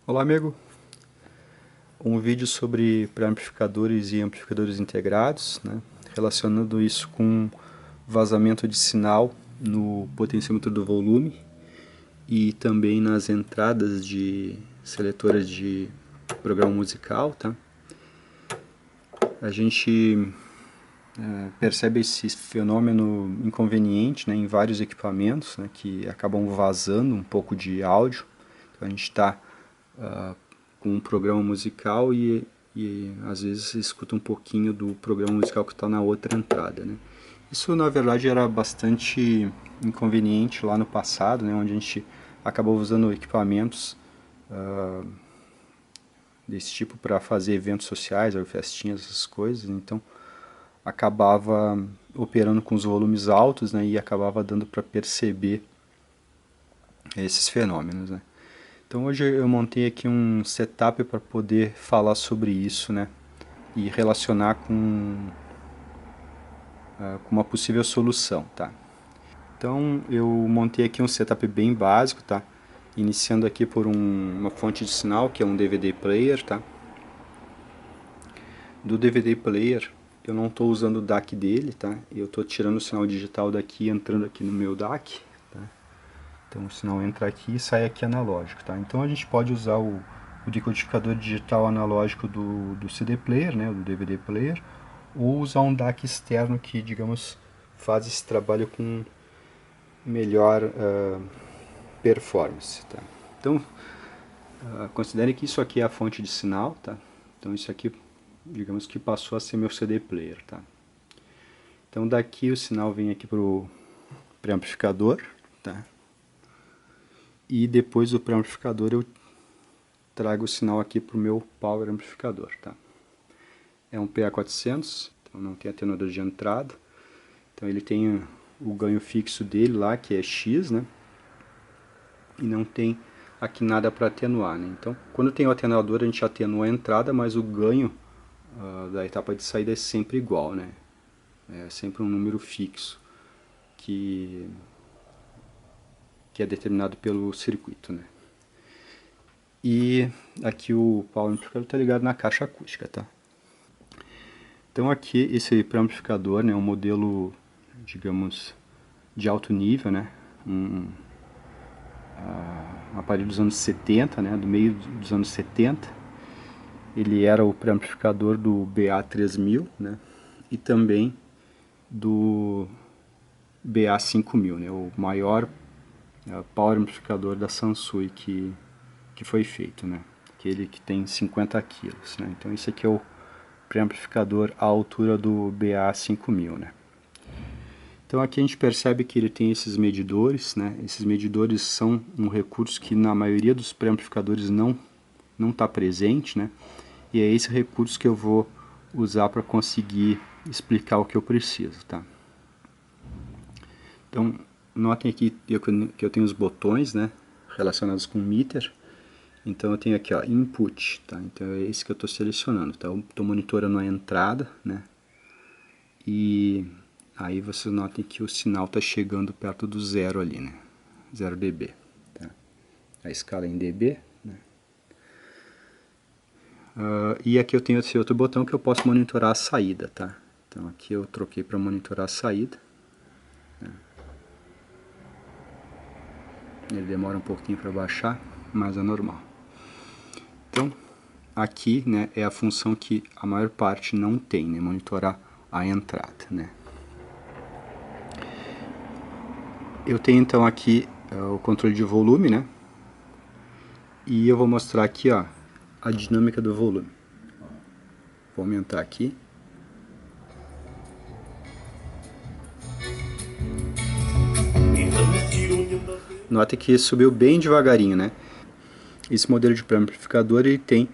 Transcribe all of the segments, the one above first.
Olá, amigo. Um vídeo sobre pré-amplificadores e amplificadores integrados, né? Relacionando isso com vazamento de sinal no potenciômetro do volume e também nas entradas de seletoras de programa musical, tá? A gente percebe esse fenômeno inconveniente, né, em vários equipamentos, né, que acabam vazando um pouco de áudio. Então a gente está com um programa musical e às vezes escuta um pouquinho do programa musical que está na outra entrada, né? Isso na verdade era bastante inconveniente lá no passado, né, onde a gente acabou usando equipamentos desse tipo para fazer eventos sociais, ou festinhas, essas coisas. Então acabava operando com os volumes altos, né, e acabava dando para perceber esses fenômenos, né? Então hoje eu montei aqui um setup para poder falar sobre isso, né, e relacionar com uma possível solução, tá? Então eu montei aqui um setup bem básico, tá? Iniciando aqui por uma fonte de sinal que é um DVD player, tá? Do DVD player eu não estou usando o DAC dele, tá? Eu estou tirando o sinal digital daqui e entrando aqui no meu DAC, tá? Então o sinal entra aqui e sai aqui analógico, tá? Então a gente pode usar o decodificador digital analógico do CD player, né, do DVD player, ou usar um DAC externo que, digamos, faz esse trabalho com melhor performance, tá? Então considere que isso aqui é a fonte de sinal, tá? Então isso aqui, digamos que passou a ser meu CD player, tá? Então daqui o sinal vem aqui pro preamplificador, tá? E depois do preamplificador eu trago o sinal aqui para o meu power amplificador, tá? É um PA400, então não tem atenuador de entrada. Então ele tem o ganho fixo dele lá, que é X, né? E não tem aqui nada para atenuar, né? Então, quando tem o atenuador, a gente atenua a entrada, mas o ganho da etapa de saída é sempre igual, né? É sempre um número fixo que é determinado pelo circuito, né? E aqui o power amplificador está ligado na caixa acústica, tá? Então aqui esse preamplificador, né, é um modelo, digamos, de alto nível, né, um aparelho dos anos 70, né, do meio dos anos 70. Ele era o preamplificador do BA3000, né, e também do BA5000, né, o maior power amplificador da Sansui que foi feito, né, aquele que tem 50 quilos, né. Então esse aqui é o preamplificador à altura do BA5000, né. Então aqui a gente percebe que ele tem esses medidores, né? Esses medidores são um recurso que na maioria dos pré-amplificadores não está presente, né? E é esse recurso que eu vou usar para conseguir explicar o que eu preciso, tá? Então notem aqui que eu tenho os botões, né, relacionados com meter. Então eu tenho aqui, ó, input, tá? Então é esse que eu estou selecionando, tá? Eu estou monitorando a entrada, né? E aí vocês notem que o sinal está chegando perto do zero ali, né? 0 dB. Tá? A escala é em dB. Né? E aqui eu tenho esse outro botão que eu posso monitorar a saída. Tá? Então aqui eu troquei para monitorar a saída. Né? Ele demora um pouquinho para baixar, mas é normal. Então aqui, né, é a função que a maior parte não tem, né? Monitorar a entrada. Né? Eu tenho então aqui o controle de volume, né? E eu vou mostrar aqui, ó, a dinâmica do volume. Vou aumentar aqui. Nota que subiu bem devagarinho, né? Esse modelo de pré-amplificador ele tem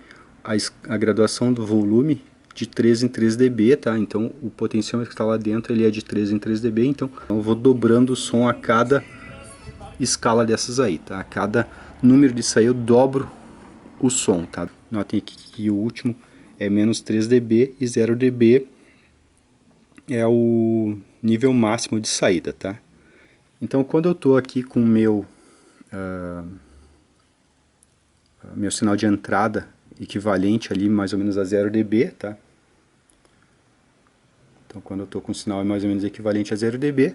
a graduação do volume de 3 em 3 dB, tá? Então o potenciômetro que está lá dentro ele é de 3 em 3 dB, então eu vou dobrando o som a cada escala dessas aí, tá? A cada número disso aí eu dobro o som, tá? Notem aqui que o último é menos 3 dB e 0 dB é o nível máximo de saída, tá? Então quando eu estou aqui com meu meu sinal de entrada equivalente ali mais ou menos a 0 dB, tá? Então quando eu estou com o sinal mais ou menos equivalente a 0 dB,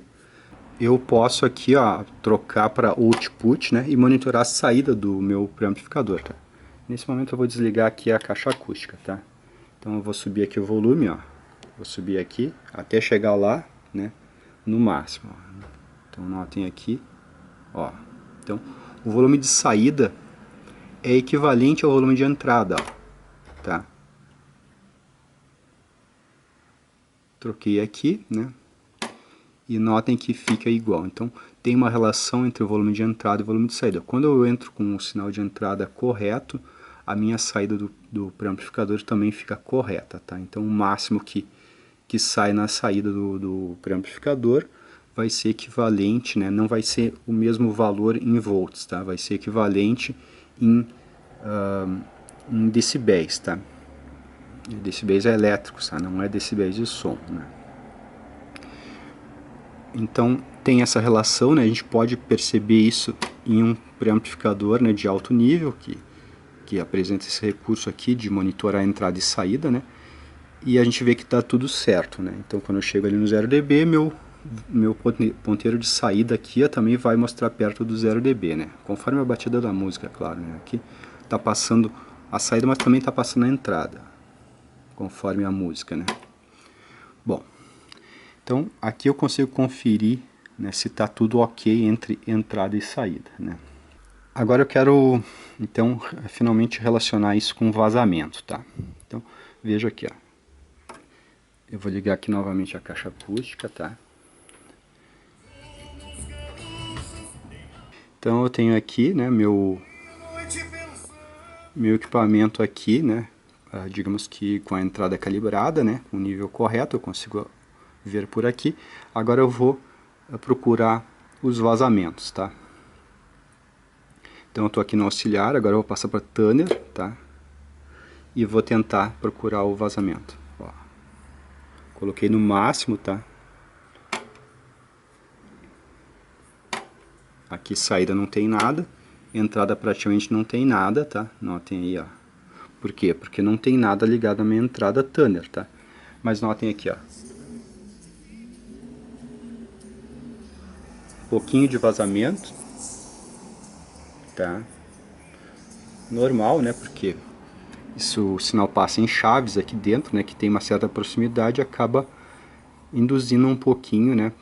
eu posso aqui, ó, trocar para output, né, e monitorar a saída do meu preamplificador, tá? Nesse momento eu vou desligar aqui a caixa acústica, tá? Então eu vou subir aqui o volume, ó. Vou subir aqui até chegar lá, né, no máximo. Ó. Então notem aqui, ó. Então o volume de saída é equivalente ao volume de entrada, ó, tá? Troquei aqui, né? E notem que fica igual. Então tem uma relação entre o volume de entrada e o volume de saída. Quando eu entro com o sinal de entrada correto, a minha saída do preamplificador também fica correta, tá? Então o máximo que sai na saída do preamplificador vai ser equivalente, né? Não vai ser o mesmo valor em volts, tá? Vai ser equivalente em decibéis, tá? Decibéis é elétricos, tá? Não é decibéis de som, né? Então tem essa relação, né? A gente pode perceber isso em um preamplificador, né, de alto nível que apresenta esse recurso aqui de monitorar a entrada e saída, né? E a gente vê que está tudo certo, né? Então quando eu chego ali no 0 dB, meu ponteiro de saída aqui também vai mostrar perto do 0 dB, né? Conforme a batida da música, claro, né? Aqui está passando a saída, mas também está passando a entrada, conforme a música, né? Bom, então aqui eu consigo conferir, né, se está tudo ok entre entrada e saída, né? Agora eu quero, então, finalmente relacionar isso com vazamento, tá? Então, veja aqui, ó. Eu vou ligar aqui novamente a caixa acústica, tá? Então eu tenho aqui, né, meu equipamento aqui, né, digamos que com a entrada calibrada, né, com o nível correto, eu consigo ver por aqui. Agora eu vou procurar os vazamentos, tá? Então eu estou aqui no auxiliar, agora eu vou passar para tuner, tá? E vou tentar procurar o vazamento. Ó. Coloquei no máximo, tá? Aqui saída não tem nada, entrada praticamente não tem nada, tá? Notem aí, ó. Por quê? Porque não tem nada ligado à minha entrada tuner, tá? Mas notem aqui, ó. Um pouquinho de vazamento, tá? Normal, né? Porque isso, o sinal passa em chaves aqui dentro, né? Que tem uma certa proximidade, acaba induzindo um pouquinho, né?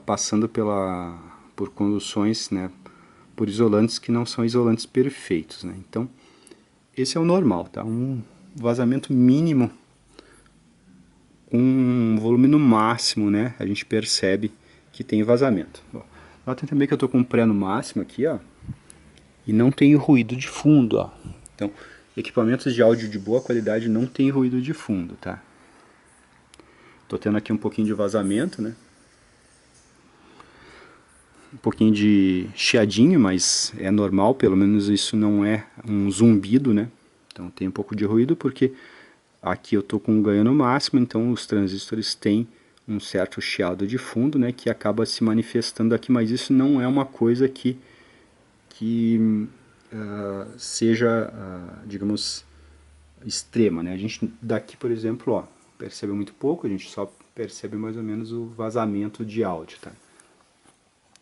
Passando por conduções, né? Por isolantes que não são isolantes perfeitos, né? Então, esse é o normal, tá? Um vazamento mínimo, um volume no máximo, né? A gente percebe que tem vazamento. Ó, notem também que eu estou com um pré no máximo aqui, ó, e não tem ruído de fundo, ó. Então, equipamentos de áudio de boa qualidade não tem ruído de fundo, tá? Estou tendo aqui um pouquinho de vazamento, né? Um pouquinho de chiadinho, mas é normal, pelo menos isso não é um zumbido, né? Então tem um pouco de ruído porque aqui eu estou com um ganho no máximo, então os transistores têm um certo chiado de fundo, né, que acaba se manifestando aqui, mas isso não é uma coisa que seja, digamos, extrema, né? A gente daqui, por exemplo, ó, percebe muito pouco, a gente só percebe mais ou menos o vazamento de áudio, tá?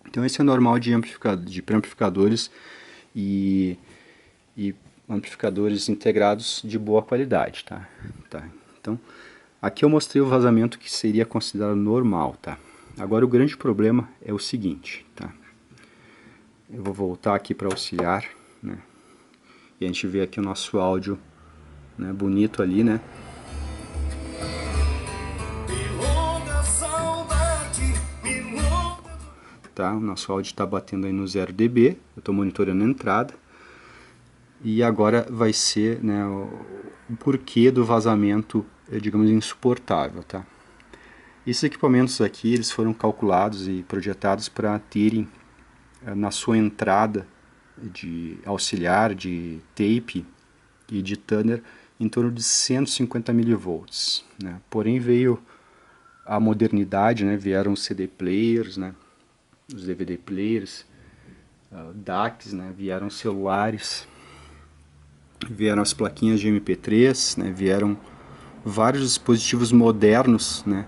Então esse é o normal de preamplificadores e amplificadores integrados de boa qualidade, tá? Então aqui eu mostrei o vazamento que seria considerado normal, tá? Agora o grande problema é o seguinte, tá? Eu vou voltar aqui para auxiliar, né? E a gente vê aqui o nosso áudio, né, bonito ali, né? Tá? O nosso áudio está batendo aí no 0 dB, eu estou monitorando a entrada. E agora vai ser, né, o porquê do vazamento, digamos, insuportável, tá? Esses equipamentos aqui, eles foram calculados e projetados para terem na sua entrada de auxiliar, de tape e de tuner em torno de 150 mV, né? Porém veio a modernidade, né? Vieram os CD players, né? Os DVD players, DACs, né? Vieram celulares vieram as plaquinhas de MP3, né, vieram vários dispositivos modernos, né,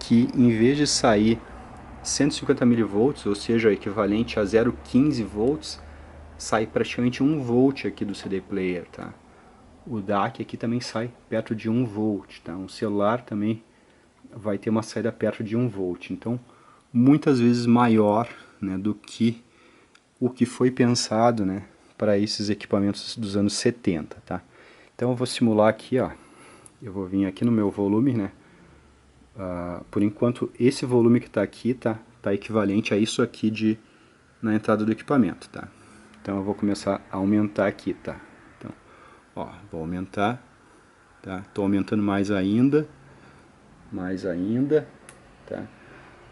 que em vez de sair 150 mV, ou seja, equivalente a 0,15 volts, sai praticamente 1 volt aqui do CD player, tá? O DAC aqui também sai perto de 1 volt, tá? Um celular também vai ter uma saída perto de 1 volt, então muitas vezes maior, né, do que o que foi pensado, né, para esses equipamentos dos anos 70, tá? Então eu vou simular aqui, ó, eu vou vir aqui no meu volume, né, por enquanto esse volume que está aqui tá equivalente a isso aqui na entrada do equipamento, tá? Então eu vou começar a aumentar aqui, tá? Então, ó, vou aumentar, tá? Tô aumentando mais ainda, tá?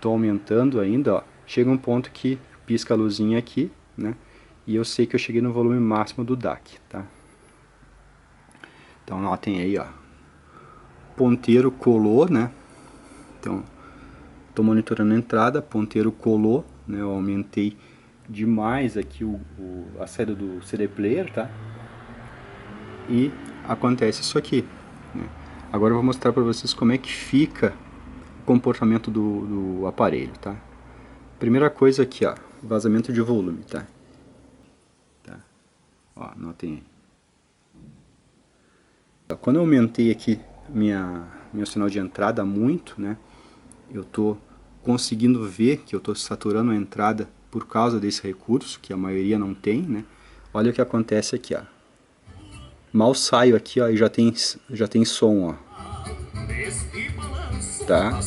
Tô aumentando ainda, ó. Chega um ponto que pisca a luzinha aqui, né? E eu sei que eu cheguei no volume máximo do DAC, tá? Então notem aí, ó. Ponteiro colou, né? Então, tô monitorando a entrada, ponteiro colou, né? Eu aumentei demais aqui a saída do CD player, tá? E acontece isso aqui, né? Agora eu vou mostrar para vocês como é que fica o comportamento do aparelho, tá? Primeira coisa aqui, ó, vazamento de volume, tá? Ó, notem aí. Quando eu aumentei aqui meu sinal de entrada muito, né? Eu tô conseguindo ver que eu tô saturando a entrada por causa desse recurso, que a maioria não tem, né? Olha o que acontece aqui, ó. Mal saio aqui, ó, e já tem som, ó. Tá?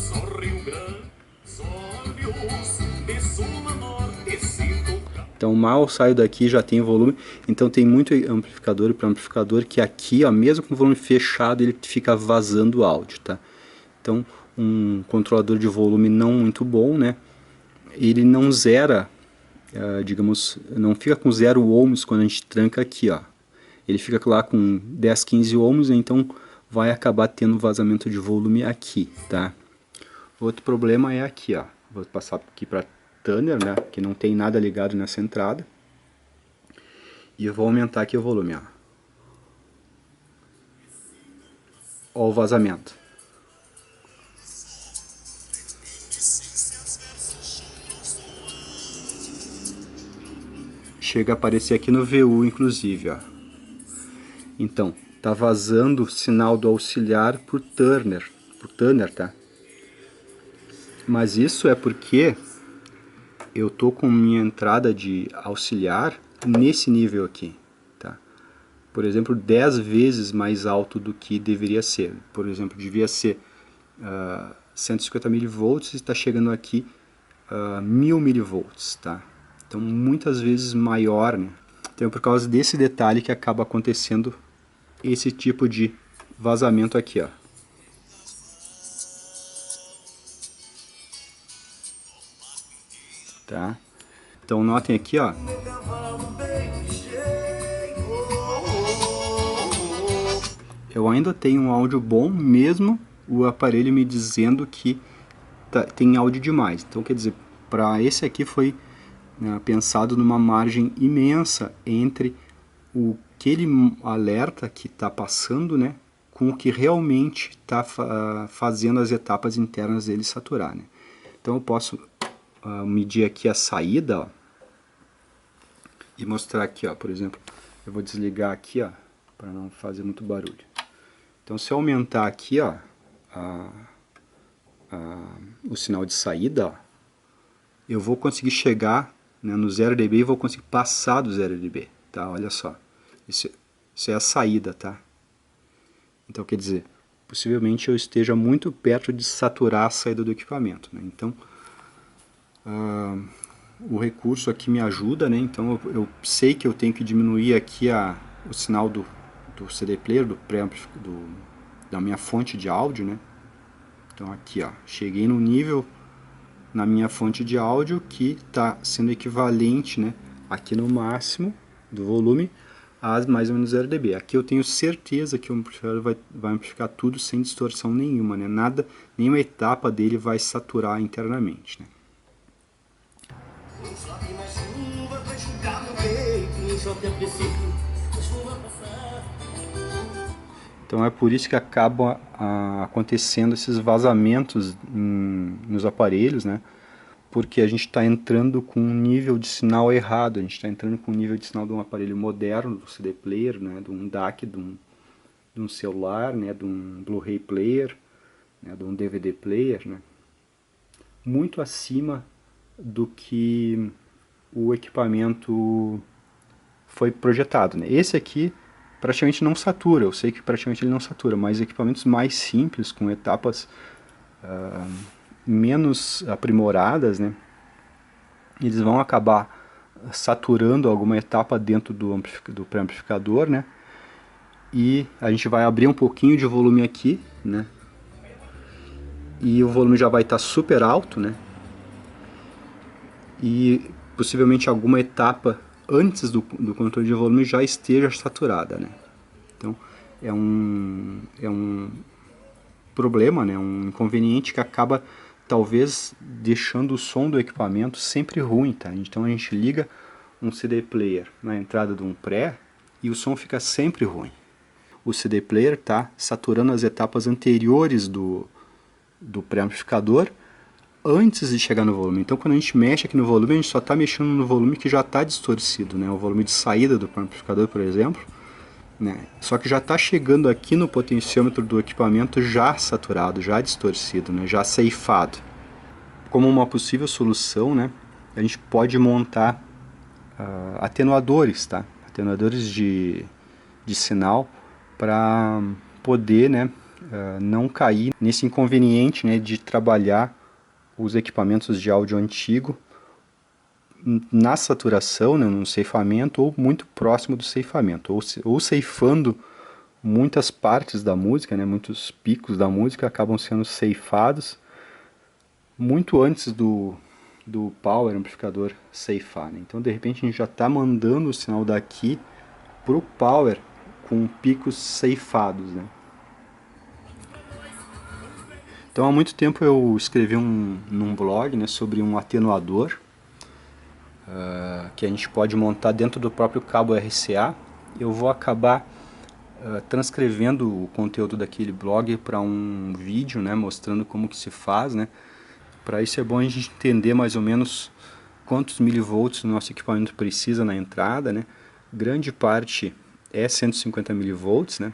Então mal saio daqui, já tem volume. Então tem muito amplificador para amplificador que aqui, ó, mesmo com o volume fechado, ele fica vazando áudio, tá? Então um controlador de volume não muito bom, né? Ele não zera, digamos, não fica com 0 ohms quando a gente tranca aqui, ó. Ele fica lá com 10, 15 ohms, então vai acabar tendo vazamento de volume aqui, tá? Outro problema é aqui, ó. Vou passar aqui para Tanner, né? Que não tem nada ligado nessa entrada. E eu vou aumentar aqui o volume, ó. Ó o vazamento. Chega a aparecer aqui no VU, inclusive, ó. Então, tá vazando sinal do auxiliar por Tanner, tá? Mas isso é porque eu tô com minha entrada de auxiliar nesse nível aqui, tá? Por exemplo, 10 vezes mais alto do que deveria ser. Por exemplo, devia ser 150 mV e está chegando aqui 1000 mV, tá? Então, muitas vezes maior, né? Então, é por causa desse detalhe que acaba acontecendo esse tipo de vazamento aqui, ó. Tá? Então notem aqui, ó. Eu ainda tenho um áudio bom, mesmo o aparelho me dizendo que tem áudio demais. Então quer dizer, para esse aqui foi, né, pensado numa margem imensa entre aquele alerta que está passando, né, com o que realmente está fazendo as etapas internas dele saturar, né? Então eu posso medir aqui a saída, ó, e mostrar aqui, ó, por exemplo, eu vou desligar aqui, ó, para não fazer muito barulho. Então se eu aumentar aqui, ó, o sinal de saída, ó, eu vou conseguir chegar, né, no 0 dB e vou conseguir passar do 0 dB, tá? Olha só, isso é a saída, tá? Então quer dizer, possivelmente eu esteja muito perto de saturar a saída do equipamento, né? Então o recurso aqui me ajuda, né? Então eu sei que eu tenho que diminuir aqui o sinal do CD player, da minha fonte de áudio, né? Então aqui, ó, cheguei no nível na minha fonte de áudio que está sendo equivalente, né, aqui no máximo do volume a mais ou menos 0 dB. Aqui eu tenho certeza que o amplificador vai amplificar tudo sem distorção nenhuma, né? Nenhuma etapa dele vai saturar internamente, né? Então é por isso que acabam acontecendo esses vazamentos nos aparelhos, né? Porque a gente está entrando com um nível de sinal errado, a gente está entrando com um nível de sinal de um aparelho moderno, do CD player, né? De um DAC, de um celular, né? De um Blu-ray player, né? De um DVD player, né? Muito acima do que o equipamento foi projetado, né? Esse aqui praticamente não satura, eu sei que praticamente ele não satura, mas equipamentos mais simples, com etapas menos aprimoradas, né, eles vão acabar saturando alguma etapa dentro do pré-amplificador, né, e a gente vai abrir um pouquinho de volume aqui, né, e o volume já vai estar super alto, né, e possivelmente alguma etapa antes do controle de volume já esteja saturada, né. Então é um problema, né, um inconveniente que acaba talvez deixando o som do equipamento sempre ruim, tá? Então a gente liga um CD player na entrada de um pré e o som fica sempre ruim. O CD player está saturando as etapas anteriores do pré-amplificador antes de chegar no volume. Então quando a gente mexe aqui no volume, a gente só está mexendo no volume que já está distorcido, né? O volume de saída do pré-amplificador, por exemplo, né? Só que já está chegando aqui no potenciômetro do equipamento já saturado, já distorcido, né? Já ceifado. Como uma possível solução, né? A gente pode montar atenuadores, tá? Atenuadores de sinal para poder, né, não cair nesse inconveniente, né, de trabalhar os equipamentos de áudio antigo na saturação, né, no ceifamento ou muito próximo do ceifamento, ou ceifando muitas partes da música, né, muitos picos da música acabam sendo ceifados muito antes do power amplificador ceifar, né? Então de repente a gente já está mandando o sinal daqui para o power com picos ceifados, né? Então há muito tempo eu escrevi num blog, né, sobre um atenuador que a gente pode montar dentro do próprio cabo RCA. Eu vou acabar transcrevendo o conteúdo daquele blog para um vídeo, né, mostrando como que se faz, né. Para isso é bom a gente entender mais ou menos quantos milivolts o nosso equipamento precisa na entrada, né. Grande parte é 150 milivolts, né.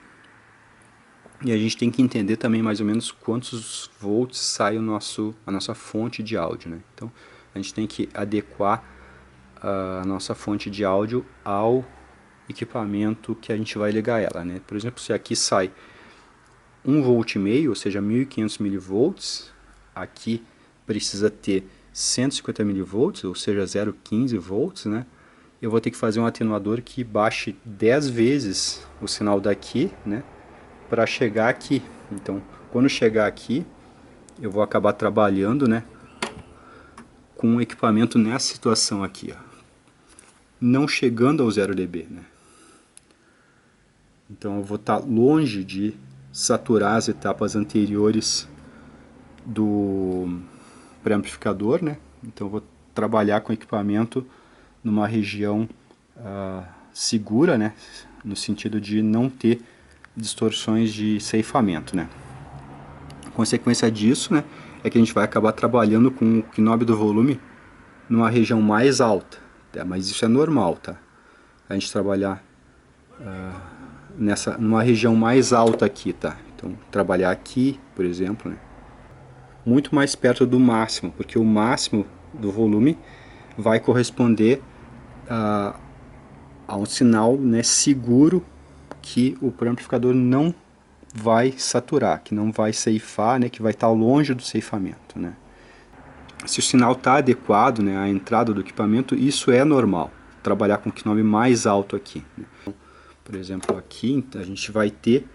E a gente tem que entender também mais ou menos quantos volts sai a nossa fonte de áudio, né. Então a gente tem que adequar a nossa fonte de áudio ao equipamento que a gente vai ligar ela, né? Por exemplo, se aqui sai 1,5 volt, ou seja, 1500 milivolts, aqui precisa ter 150 milivolts, ou seja, 0,15 volts, né? Eu vou ter que fazer um atenuador que baixe 10 vezes o sinal daqui, né, para chegar aqui. Então, quando chegar aqui, eu vou acabar trabalhando, né, com um equipamento nessa situação aqui, ó, não chegando ao 0 dB, né? Então eu vou estar longe de saturar as etapas anteriores do pré-amplificador, né? Então eu vou trabalhar com o equipamento numa região segura, né? No sentido de não ter distorções de ceifamento, né? A consequência disso, né, é que a gente vai acabar trabalhando com o knob do volume numa região mais alta, tá? Mas isso é normal, tá? A gente trabalhar numa região mais alta aqui, tá? Então, trabalhar aqui, por exemplo, né? Muito mais perto do máximo, porque o máximo do volume vai corresponder a um sinal, né, seguro, que o amplificador não vai saturar, que não vai ceifar, né, que vai estar longe do ceifamento, né? Se o sinal está adequado, né, à entrada do equipamento, isso é normal. Trabalhar com o knob mais alto aqui, né? Por exemplo, aqui a gente vai ter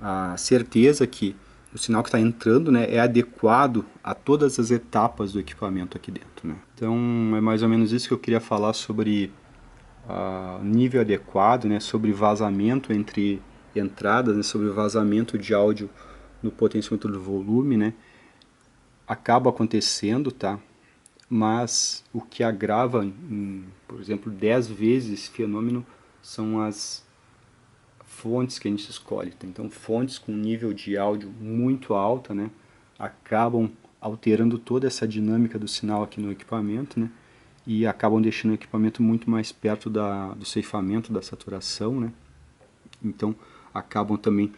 a certeza que o sinal que está entrando, né, é adequado a todas as etapas do equipamento aqui dentro, né? Então é mais ou menos isso que eu queria falar sobre nível adequado, né, sobre vazamento entre entradas, né, sobre vazamento de áudio no potenciômetro do volume, né? Acaba acontecendo, tá? Mas o que agrava, por exemplo, 10 vezes esse fenômeno são as fontes que a gente escolhe, tá? Então fontes com nível de áudio muito alta, né, acabam alterando toda essa dinâmica do sinal aqui no equipamento, né, e acabam deixando o equipamento muito mais perto do ceifamento, da saturação, né. Então acabam também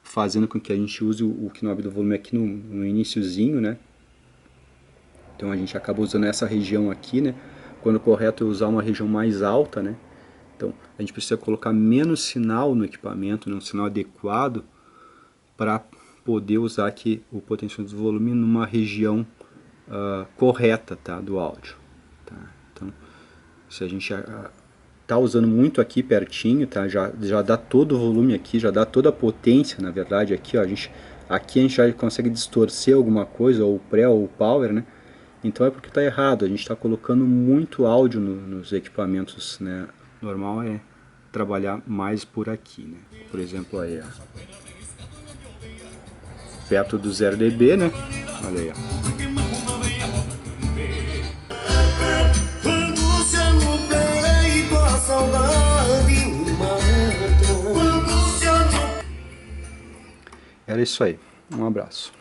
fazendo com que a gente use o knob do volume aqui no iniciozinho, né. Então a gente acaba usando essa região aqui, né, quando o correto é usar uma região mais alta, né. Então a gente precisa colocar menos sinal no equipamento, né, um sinal adequado, para poder usar aqui o potenciômetro do volume numa região correta, tá, do áudio. Tá? Então, se a gente tá usando muito aqui pertinho, tá, já dá todo o volume aqui, já dá toda a potência, na verdade, aqui, ó, aqui a gente já consegue distorcer alguma coisa, ou o pré ou o power, né? Então é porque está errado, a gente está colocando muito áudio nos equipamentos, né? Normal é trabalhar mais por aqui, né? Por exemplo, aí, ó, perto do 0 dB, né? Olha aí, ó. Era isso aí. Um abraço.